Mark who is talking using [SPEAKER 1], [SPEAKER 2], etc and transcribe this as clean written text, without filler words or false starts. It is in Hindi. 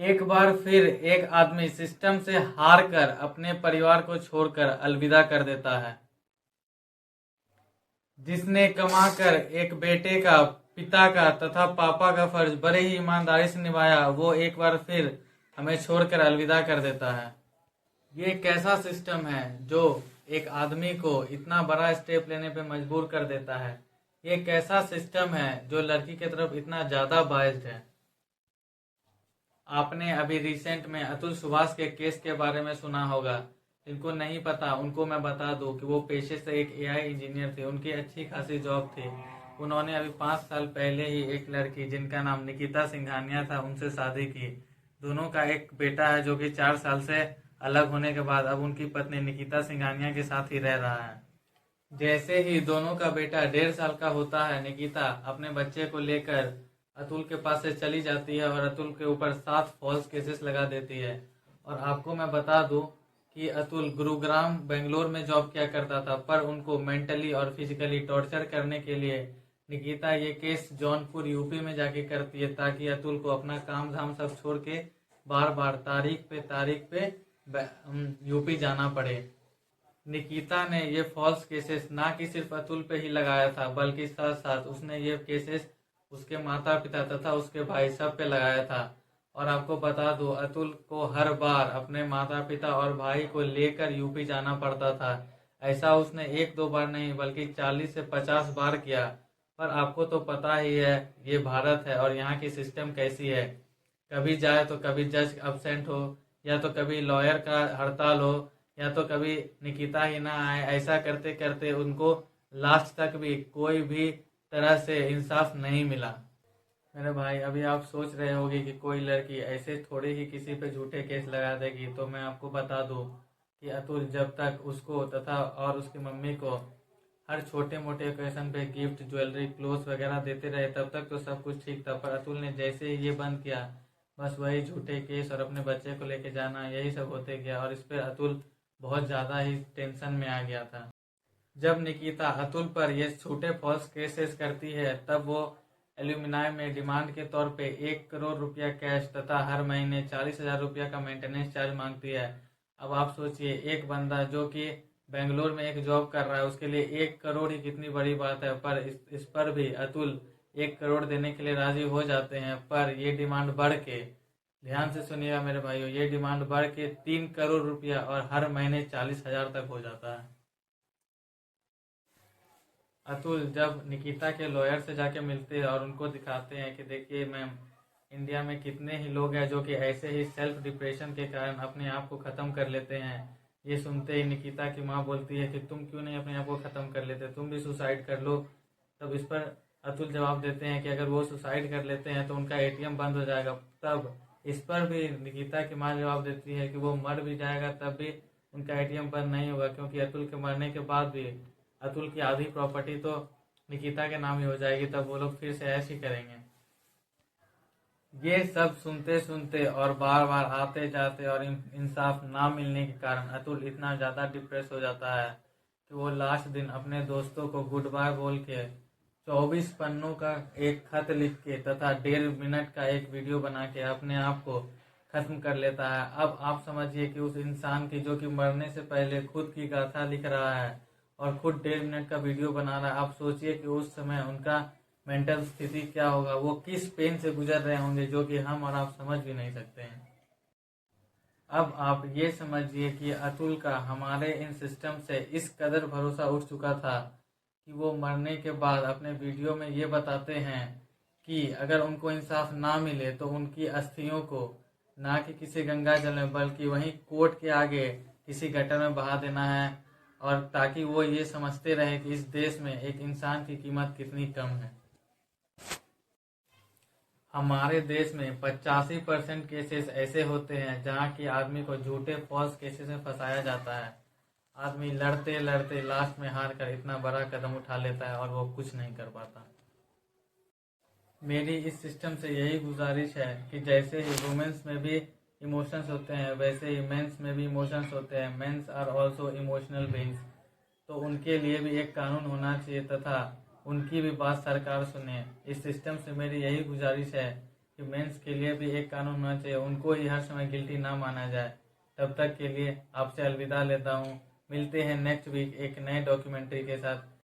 [SPEAKER 1] एक बार फिर एक आदमी सिस्टम से हार कर अपने परिवार को छोड़कर अलविदा कर देता है। जिसने कमाकर एक बेटे का, पिता का तथा पापा का फर्ज बड़े ही ईमानदारी से निभाया, वो एक बार फिर हमें छोड़कर अलविदा कर देता है। ये कैसा सिस्टम है जो एक आदमी को इतना बड़ा स्टेप लेने पे मजबूर कर देता है? ये कैसा सिस्टम है जो लड़की की तरफ इतना ज्यादा बायस्ड है? आपने अभी रिसेंट में अतुल सुभाष के केस के बारे में सुना होगा। जिनको नहीं पता उनको मैं बता दूं कि वो पेशे से एक एआई इंजीनियर थे। उनकी अच्छी खासी जॉब थी। उन्होंने अभी 5 साल पहले ही एक लड़की जिनका नाम निकिता सिंघानिया था, उनसे शादी की। दोनों का एक बेटा है जो कि 4 साल से अलग होने के बाद अब उनकी पत्नी निकिता सिंघानिया के साथ ही रह रहा है। जैसे ही दोनों का बेटा 1.5 साल का होता है, निकिता अपने बच्चे को लेकर अतुल के पास से चली जाती है और अतुल के ऊपर 7 फॉल्स केसेस लगा देती है। और आपको मैं बता दूं कि अतुल गुरुग्राम बेंगलोर में जॉब किया करता था, पर उनको मेंटली और फिजिकली टॉर्चर करने के लिए निकिता ये केस जौनपुर यूपी में जाके करती है, ताकि अतुल को अपना काम धाम सब छोड़ के बार बार तारीख पे यूपी जाना पड़े। निकिता ने ये फॉल्स केसेस ना कि सिर्फ अतुल पे ही लगाया था, बल्कि साथ साथ उसने ये केसेस उसके माता पिता तथा उसके भाई सब पे लगाया था। और आपको बता दूं, अतुल को हर बार अपने माता पिता और भाई को लेकर यूपी जाना पड़ता था। ऐसा उसने 1-2 बार नहीं बल्कि 40 से 50 बार किया। पर आपको तो पता ही है ये भारत है और यहाँ की सिस्टम कैसी है। कभी जाए तो कभी जज अब्सेंट हो, या तो कभी लॉयर का हड़ताल हो, या तो कभी निकिता ही ना आए। ऐसा करते करते उनको लास्ट तक भी कोई भी तरह से इंसाफ नहीं मिला। मेरे भाई, अभी आप सोच रहे होगे कि कोई लड़की ऐसे थोड़े ही किसी पे झूठे केस लगा देगी, तो मैं आपको बता दूं कि अतुल जब तक उसको तथा और उसकी मम्मी को हर छोटे मोटे ओकेजन पे गिफ्ट, ज्वेलरी, क्लोथ्स वगैरह देते रहे, तब तक तो सब कुछ ठीक था। पर अतुल ने जैसे ही ये बंद किया, बस वही झूठे केस और अपने बच्चे को लेके जाना, यही सब होते गया। और इस पर अतुल बहुत ज़्यादा ही टेंशन में आ गया था। जब निकिता अतुल पर ये छोटे फॉल्स केसेस करती है, तब वो एल्यूमिनाय में डिमांड के तौर पे 1 करोड़ रुपया कैश तथा हर महीने 40,000 रुपया का मेंटेनेंस चार्ज मांगती है। अब आप सोचिए, एक बंदा जो कि बेंगलोर में एक जॉब कर रहा है, उसके लिए 1 करोड़ ही कितनी बड़ी बात है। पर इस पर भी अतुल 1 करोड़ देने के लिए राजी हो जाते हैं। पर ये डिमांड बढ़ के, ध्यान से सुनिएगा मेरे भाइयों, ये डिमांड बढ़ के 3 करोड़ रुपया और हर महीने 40,000 तक हो जाता है। अतुल जब निकिता के लॉयर से जाके मिलते हैं और उनको दिखाते हैं कि देखिए मैम, इंडिया में कितने ही लोग हैं जो कि ऐसे ही सेल्फ डिप्रेशन के कारण अपने आप को ख़त्म कर लेते हैं। ये सुनते ही निकिता की माँ बोलती है कि तुम क्यों नहीं अपने आप को ख़त्म कर लेते, तुम भी सुसाइड कर लो। तब इस पर अतुल जवाब देते हैं कि अगर वो सुसाइड कर लेते हैं तो उनका एटीएम बंद हो जाएगा। तब इस पर भी निकिता की माँ जवाब देती है कि वो मर भी जाएगा तब भी उनका एटीएम बंद नहीं होगा, क्योंकि अतुल के मरने के बाद भी अतुल की आधी प्रॉपर्टी तो निकिता के नाम ही हो जाएगी। तब वो लोग फिर से ऐसे ही करेंगे। ये सब सुनते सुनते और बार बार आते जाते और इंसाफ ना मिलने के कारण अतुल इतना ज़्यादा डिप्रेस हो जाता है कि वो लास्ट दिन अपने दोस्तों को गुड बाय बोल के 24 पन्नों का एक खत लिख के तथा 1.5 मिनट का एक वीडियो बना के अपने आप को खत्म कर लेता है। अब आप समझिए कि उस इंसान की जो कि मरने से पहले खुद की गाथा लिख रहा है और खुद 1.5 मिनट का वीडियो बना रहा है, आप सोचिए कि उस समय उनका मेंटल स्थिति क्या होगा, वो किस पेन से गुजर रहे होंगे, जो कि हम और आप समझ भी नहीं सकते हैं। अब आप ये समझिए कि अतुल का हमारे इन सिस्टम से इस कदर भरोसा उठ चुका था कि वो मरने के बाद अपने वीडियो में ये बताते हैं कि अगर उनको इंसाफ ना मिले तो उनकी अस्थियों को ना कि किसी गंगा जल में बल्कि वहीं कोर्ट के आगे किसी गटर में बहा देना है, और ताकि वो ये समझते रहे कि इस देश में एक इंसान की कीमत कितनी कम है। हमारे देश में 85% केसेस ऐसे होते हैं जहाँ की आदमी को झूठे फॉल्स केसेस में फंसाया जाता है। आदमी लड़ते लड़ते लास्ट में हार कर इतना बड़ा कदम उठा लेता है और वो कुछ नहीं कर पाता। मेरी इस सिस्टम से यही गुजारिश है कि जैसे ही वुमेन्स में भी इमोशंस होते हैं, वैसे ही मेंस में भी इमोशंस होते हैं। Men's are also emotional beings. तो उनके लिए भी एक कानून होना चाहिए तथा उनकी भी बात सरकार सुने। इस सिस्टम से मेरी यही गुजारिश है कि मेंस के लिए भी एक कानून होना चाहिए, उनको ही हर समय गिल्टी ना माना जाए। तब तक के लिए आपसे अलविदा लेता हूँ। मिलते हैं नेक्स्ट वीक एक नए डॉक्यूमेंट्री के साथ।